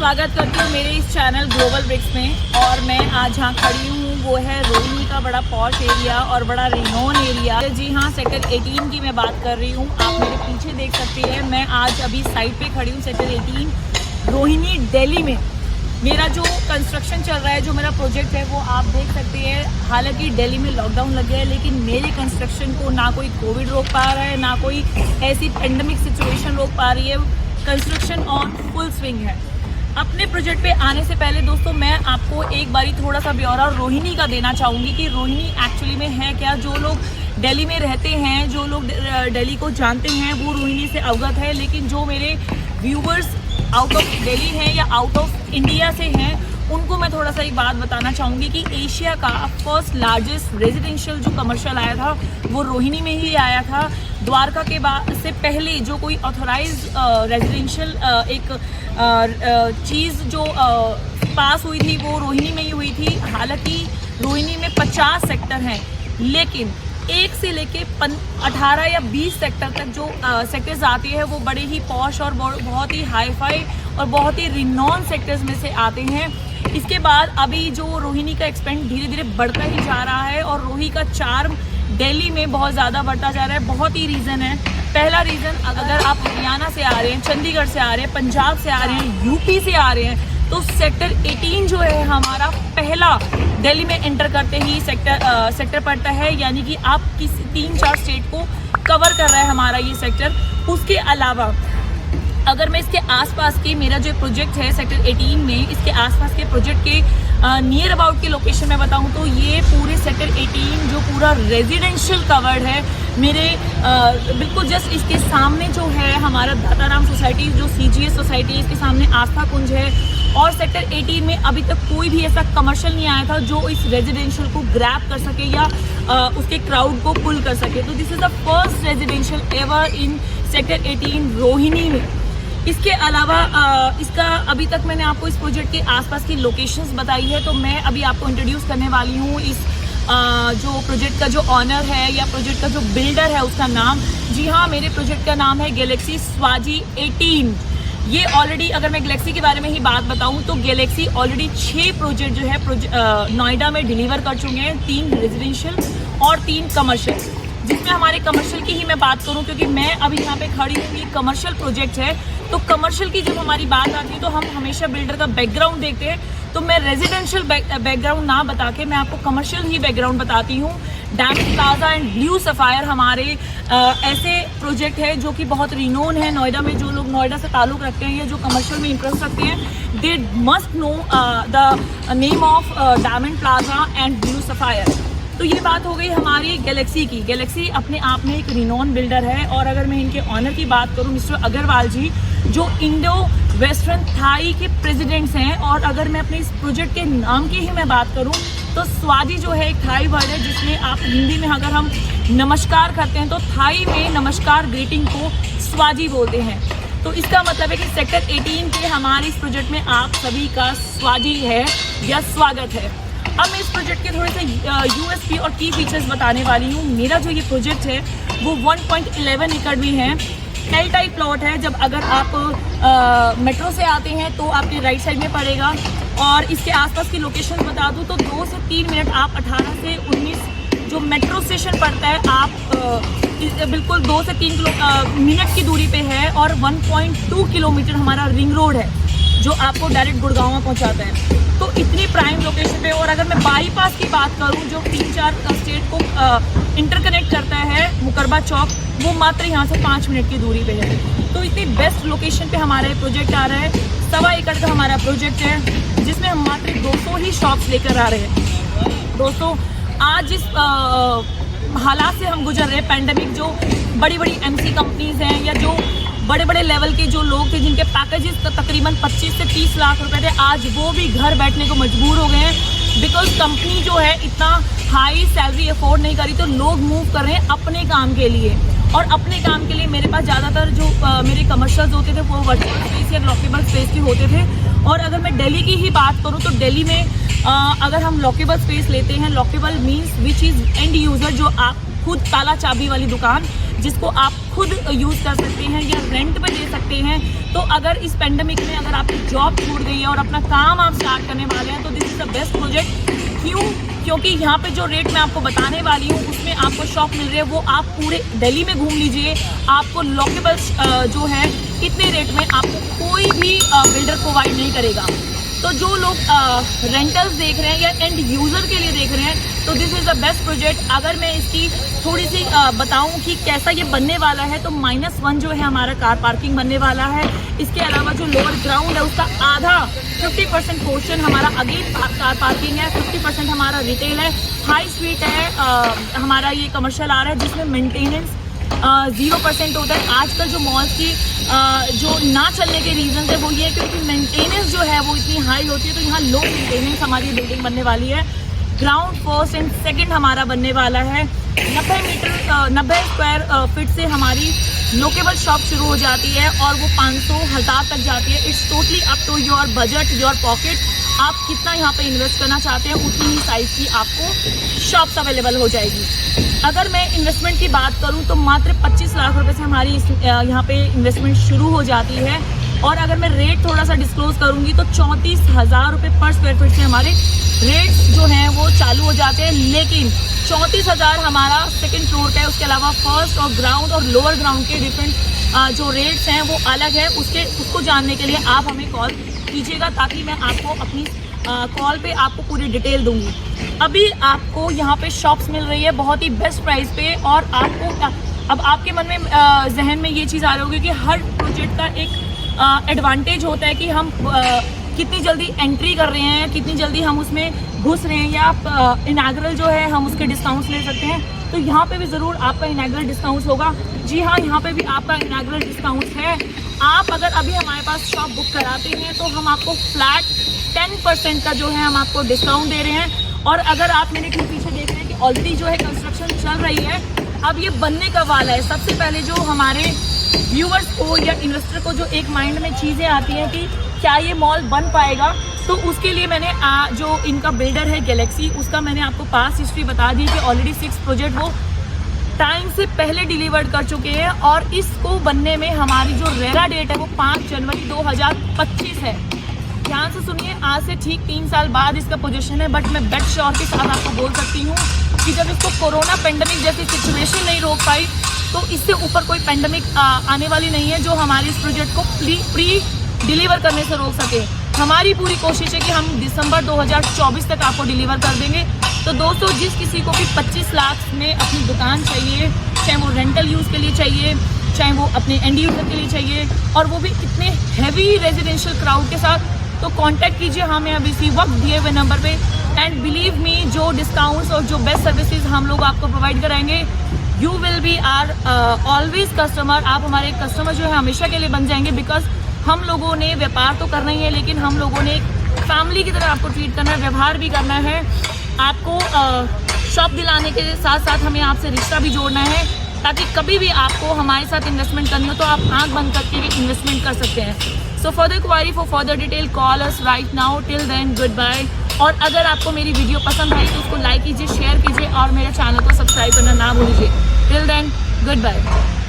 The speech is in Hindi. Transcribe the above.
स्वागत करती हूँ मेरे इस चैनल ग्लोबल ब्रिक्स में। और मैं आज जहाँ खड़ी हूँ वो है रोहिणी का बड़ा पॉश एरिया और बड़ा रिनोन एरिया। जी हाँ, सेक्टर 18 की मैं बात कर रही हूँ। आप मेरे पीछे देख सकते हैं, मैं आज अभी साइड पे खड़ी हूँ सेक्टर 18 रोहिणी दिल्ली में। मेरा जो कंस्ट्रक्शन चल रहा है, जो मेरा प्रोजेक्ट है, वो आप देख सकते हैं। हालांकि दिल्ली में लॉकडाउन लग गया है, लेकिन मेरे कंस्ट्रक्शन को ना कोई कोविड रोक पा रहा है, ना कोई ऐसी पेंडेमिक सिचुएशन रोक पा रही है। कंस्ट्रक्शन ऑन फुल स्विंग है। अपने प्रोजेक्ट पे आने से पहले दोस्तों, मैं आपको एक बारी थोड़ा सा ब्यौरा रोहिणी का देना चाहूँगी कि रोहिणी एक्चुअली में है क्या। जो लोग दिल्ली में रहते हैं, जो लोग दिल्ली को जानते हैं, वो रोहिणी से अवगत है। लेकिन जो मेरे व्यूवर्स आउट ऑफ दिल्ली हैं या आउट ऑफ इंडिया से हैं, उनको मैं थोड़ा सा एक बात बताना चाहूँगी कि एशिया का फर्स्ट लार्जेस्ट रेजिडेंशियल जो कमर्शियल आया था वो रोहिणी में ही आया था। द्वारका के बाद से पहले जो कोई ऑथोराइज रेजिडेंशियल एक चीज़ जो पास हुई थी वो रोहिणी में ही हुई थी। हालांकि रोहिणी में 50 सेक्टर हैं, लेकिन 1 से लेके 18 या 20 सेक्टर तक जो सेक्टर्स आते हैं वो बड़े ही पॉश और बहुत ही हाई फाई और बहुत ही रिनॉन सेक्टर्स में से आते हैं। इसके बाद अभी जो रोहिणी का एक्सपेंड धीरे धीरे बढ़ता ही जा रहा है और रोहिणी का चार्म दिल्ली में बहुत ज़्यादा बढ़ता जा रहा है। बहुत ही रीज़न है। पहला रीज़न, अगर आप हरियाणा से आ रहे हैं, चंडीगढ़ से आ रहे हैं, पंजाब से आ रहे हैं, यूपी से आ रहे हैं, तो सेक्टर 18 जो है हमारा पहला दिल्ली में एंटर करते ही सेक्टर पड़ता है। यानी कि आप किसी 3-4 स्टेट को कवर कर रहा है हमारा ये सेक्टर। उसके अलावा अगर मैं इसके आसपास की, मेरा जो प्रोजेक्ट है सेक्टर 18 में, इसके आसपास के प्रोजेक्ट के नियर अबाउट की लोकेशन में बताऊं तो ये पूरे सेक्टर 18 जो पूरा रेजिडेंशियल कवर्ड है मेरे बिल्कुल जस्ट इसके सामने जो है हमारा दाताराम सोसाइटी, जो CGS सोसाइटी, इसके सामने आस्था कुंज है। और सेक्टर 18 में अभी तक कोई भी ऐसा कमर्शियल नहीं आया था जो इस रेजिडेंशियल को ग्रैब कर सके या उसके क्राउड को पुल कर सके। तो this is the first residential ever in sector 18 Rohini में। इसके अलावा इसका अभी तक मैंने आपको इस प्रोजेक्ट के आसपास की लोकेशंस बताई है, तो मैं अभी आपको इंट्रोड्यूस करने वाली हूँ इस जो प्रोजेक्ट का जो ऑनर है या प्रोजेक्ट का जो बिल्डर है उसका नाम। जी हाँ, मेरे प्रोजेक्ट का नाम है गैलेक्सी स्वाजी 18। ये ऑलरेडी, अगर मैं गैलेक्सी के बारे में ही बात बताऊं तो गैलेक्सी ऑलरेडी 6 प्रोजेक्ट जो है नोएडा में डिलीवर कर चुके हैं। 3 रेजिडेंशियल और 3 कमर्शियल। जिसमें हमारे कमर्शियल की ही मैं बात करूं क्योंकि मैं अभी यहाँ पे खड़ी हूँ, ये कमर्शियल प्रोजेक्ट है। तो कमर्शियल की जब हमारी बात आती है तो हम हमेशा बिल्डर का बैकग्राउंड देखते हैं। तो मैं रेजिडेंशियल बैकग्राउंड ना बता के मैं आपको कमर्शियल ही बैकग्राउंड बताती हूँ। Diamond plaza and blue sapphire हमारे ऐसे प्रोजेक्ट है जो कि बहुत रिनोन है नोएडा में। जो लोग नोएडा से ताल्लुक़ रखते हैं या जो कमर्शियल में इंटरेस्ट रखते हैं, they must know the name of diamond plaza and blue sapphire. तो ये बात हो गई हमारी गैलेक्सी की। गैलेक्सी अपने आप में एक रिनोन बिल्डर है। और अगर मैं इनके ऑनर की बात करूँ, मिस्टर अग्रवाल जी, जो इंडो वेस्टर्न थाई के प्रेसिडेंट्स हैं। और अगर मैं अपने इस प्रोजेक्ट के नाम की ही मैं बात करूं तो स्वाजी जो है एक थाई वर्ड है, जिसमें आप हिंदी में अगर हम नमस्कार करते हैं तो थाई में नमस्कार ग्रीटिंग को स्वाजी बोलते हैं। तो इसका मतलब है कि सेक्टर 18 के हमारे इस प्रोजेक्ट में आप सभी का स्वाजी है या स्वागत है। अब मैं इस प्रोजेक्ट के थोड़े से USP और की फीचर्स बताने वाली हूँ। मेरा जो ये प्रोजेक्ट है वो 1.11 एकड़ में है। एल टाइप प्लॉट है। जब अगर आप मेट्रो से आते हैं तो आपके राइट साइड में पड़ेगा। और इसके आसपास की लोकेशन बता दूं तो 2 से 3 मिनट आप 18 से 19 जो मेट्रो स्टेशन पड़ता है, आप बिल्कुल 2 से 3 मिनट की दूरी पे है। और 1.2 किलोमीटर हमारा रिंग रोड है जो आपको डायरेक्ट गुड़गांव में पहुंचाता है। तो इतनी प्राइम लोकेशन पे। और अगर मैं बाईपास की बात करूं जो 3-4 स्टेट को इंटरकनेक्ट करता है, मुकरबा चौक, वो मात्र यहाँ से 5 मिनट की दूरी पे है। तो इतनी बेस्ट लोकेशन पे हमारा ये प्रोजेक्ट आ रहा है। 1.25 एकड़ का हमारा प्रोजेक्ट है, जिसमें हम मात्र 200 ही शॉप्स लेकर आ रहे हैं। दोस्तों, आज जिस हालात से हम गुजर रहे हैं, पैंडेमिक, जो बड़ी बड़ी MC कंपनीज हैं या जो बड़े बड़े लेवल के जो लोग थे जिनके पैकेजेस तकरीबन 25 से 30 लाख रुपए थे, आज वो भी घर बैठने को मजबूर हो गए हैं। बिकॉज कंपनी जो है इतना हाई सैलरी अफोर्ड नहीं करी, तो लोग मूव कर रहे हैं अपने काम के लिए। और अपने काम के लिए मेरे पास ज़्यादातर जो मेरे कमर्शियल्स होते थे वो वर्चुअल स्पेस या लॉकेबल स्पेस के होते थे। और अगर मैं दिल्ली की ही बात करूँ तो दिल्ली में अगर हम लॉकेबल स्पेस लेते हैं, lockable means which is end user, जो आप खुद ताला चाबी वाली दुकान जिसको आप खुद यूज़ कर सकते हैं या रेंट पे दे सकते हैं। तो अगर इस पेंडेमिक में अगर आपकी जॉब छूट गई है और अपना काम आप स्टार्ट करने वाले हैं तो this is the best project. क्यों? क्योंकि यहाँ पे जो रेट मैं आपको बताने वाली हूँ उसमें आपको शॉप मिल रही है, वो आप पूरे दिल्ली में घूम लीजिए, आपको लॉकेबल जो है इतने रेट में आपको कोई भी बिल्डर प्रोवाइड नहीं करेगा। तो जो लोग रेंटल्स देख रहे हैं या एंड यूज़र के लिए देख रहे हैं तो this is the best project. अगर मैं इसकी थोड़ी सी बताऊं कि कैसा ये बनने वाला है तो -1 जो है हमारा कार पार्किंग बनने वाला है। इसके अलावा जो लोअर ग्राउंड है उसका आधा 50% पोर्शन हमारा अगेन कार पार्किंग है, 50% हमारा रिटेल है, हाई स्ट्रीट है हमारा ये कमर्शियल आ रहा है जिसमें मेंटेनेंस 0% होता है। आजकल जो मॉल्स की जो ना चलने के रीज़न है वो ये है क्योंकि मेंटेनेंस जो है वो इतनी हाई होती है, तो यहाँ लो मेंटेनेंस हमारी बिल्डिंग बनने वाली है। ग्राउंड फर्स्ट एंड सेकंड हमारा बनने वाला है। 90 स्क्वायर फीट से हमारी लोकेबल शॉप शुरू हो जाती है और वो 500-1000 तक जाती है। It's totally up to your budget, your pocket. आप कितना यहाँ पे इन्वेस्ट करना चाहते हैं उतनी ही साइज़ की आपको शॉप्स अवेलेबल हो जाएगी। अगर मैं इन्वेस्टमेंट की बात करूँ तो मात्र 25 लाख रुपए से हमारी यहाँ पे इन्वेस्टमेंट शुरू हो जाती है। और अगर मैं रेट थोड़ा सा डिस्क्लोज करूँगी तो 34,000 रुपये पर स्क्वायर फीट से हमारे रेट्स जो हैं वो चालू हो जाते हैं। लेकिन 34,000 हमारा सेकंड फ्लोर का है, उसके अलावा फर्स्ट और ग्राउंड और लोअर ग्राउंड के डिफरेंट जो रेट्स हैं वो अलग है। उसको जानने के लिए आप हमें कॉल कीजिएगा ताकि मैं आपको अपनी कॉल पे आपको पूरी डिटेल दूंगी। अभी आपको यहाँ पे शॉप्स मिल रही है बहुत ही बेस्ट प्राइस पे। और आपको अब आपके मन में जहन में ये चीज़ आ रही होगी कि हर प्रोजेक्ट का एक एडवांटेज होता है कि हम कितनी जल्दी एंट्री कर रहे हैं, कितनी जल्दी हम उसमें घुस रहे हैं, या इनाग्रल जो है हम उसके डिस्काउंट्स ले सकते हैं। तो यहाँ पे भी ज़रूर आपका इनाग्रल डिस्काउंट्स होगा। जी हाँ, यहाँ पे भी आपका इनाग्रल डिस्काउंट्स है। आप अगर अभी हमारे पास शॉप बुक कराते हैं तो हम आपको फ्लैट 10% का जो है हम आपको डिस्काउंट दे रहे हैं। और अगर आप मेरे ठीक पीछे देख रहे हैं कि ऑलरेडी जो है कंस्ट्रक्शन चल रही है, अब ये बनने का वाला है। सबसे पहले जो हमारे व्यूअर्स को या इन्वेस्टर को जो एक माइंड में चीज़ें आती हैं कि क्या ये मॉल बन पाएगा, तो उसके लिए मैंने जो इनका बिल्डर है गैलेक्सी, उसका मैंने आपको पास हिस्ट्री बता दी कि ऑलरेडी 6 प्रोजेक्ट वो टाइम से पहले डिलीवर्ड कर चुके हैं। और इसको बनने में हमारी जो रेरा डेट है वो 5 जनवरी 2025 है। ध्यान से सुनिए, आज से ठीक 3 साल बाद इसका पोजीशन है। बट मैं बेट श्योर के साथ आपको बोल सकती हूँ कि जब इसको कोरोना पेंडेमिक जैसी सिचुएशन नहीं रोक पाई तो इससे ऊपर कोई पेंडेमिक आने वाली नहीं है जो हमारे इस प्रोजेक्ट को प्री डिलीवर करने से रोक सके। हमारी पूरी कोशिश है कि हम दिसंबर 2024 तक आपको डिलीवर कर देंगे। तो दोस्तों, जिस किसी को भी 25 लाख में अपनी दुकान चाहिए, चाहे वो रेंटल यूज़ के लिए चाहिए, चाहे वो अपने एंड यूज़र के लिए चाहिए, और वो भी इतने हैवी रेजिडेंशियल क्राउड के साथ, तो कांटेक्ट कीजिए हमें अब इसी वक्त दिए हुए नंबर पे। एंड बिलीव मी, जो डिस्काउंट्स और जो बेस्ट सर्विसेज हम लोग आपको प्रोवाइड कराएंगे, you will be are always customer. आप हमारे कस्टमर जो है हमेशा के लिए बन जाएंगे। बिकॉज हम लोगों ने व्यापार तो करना ही है, लेकिन हम लोगों ने एक फैमिली की तरह आपको ट्रीट करना है, व्यवहार भी करना है। आपको शॉप दिलाने के साथ साथ हमें आपसे रिश्ता भी जोड़ना है, ताकि कभी भी आपको हमारे साथ इन्वेस्टमेंट करनी हो तो आप आंख बंद करके भी इन्वेस्टमेंट कर सकते हैं। So further query for further detail call us right now. Till then goodbye. और अगर आपको मेरी वीडियो पसंद आई तो उसको लाइक कीजिए, शेयर कीजिए और मेरे चैनल को सब्सक्राइब करना ना भूलिए। Till then good bye.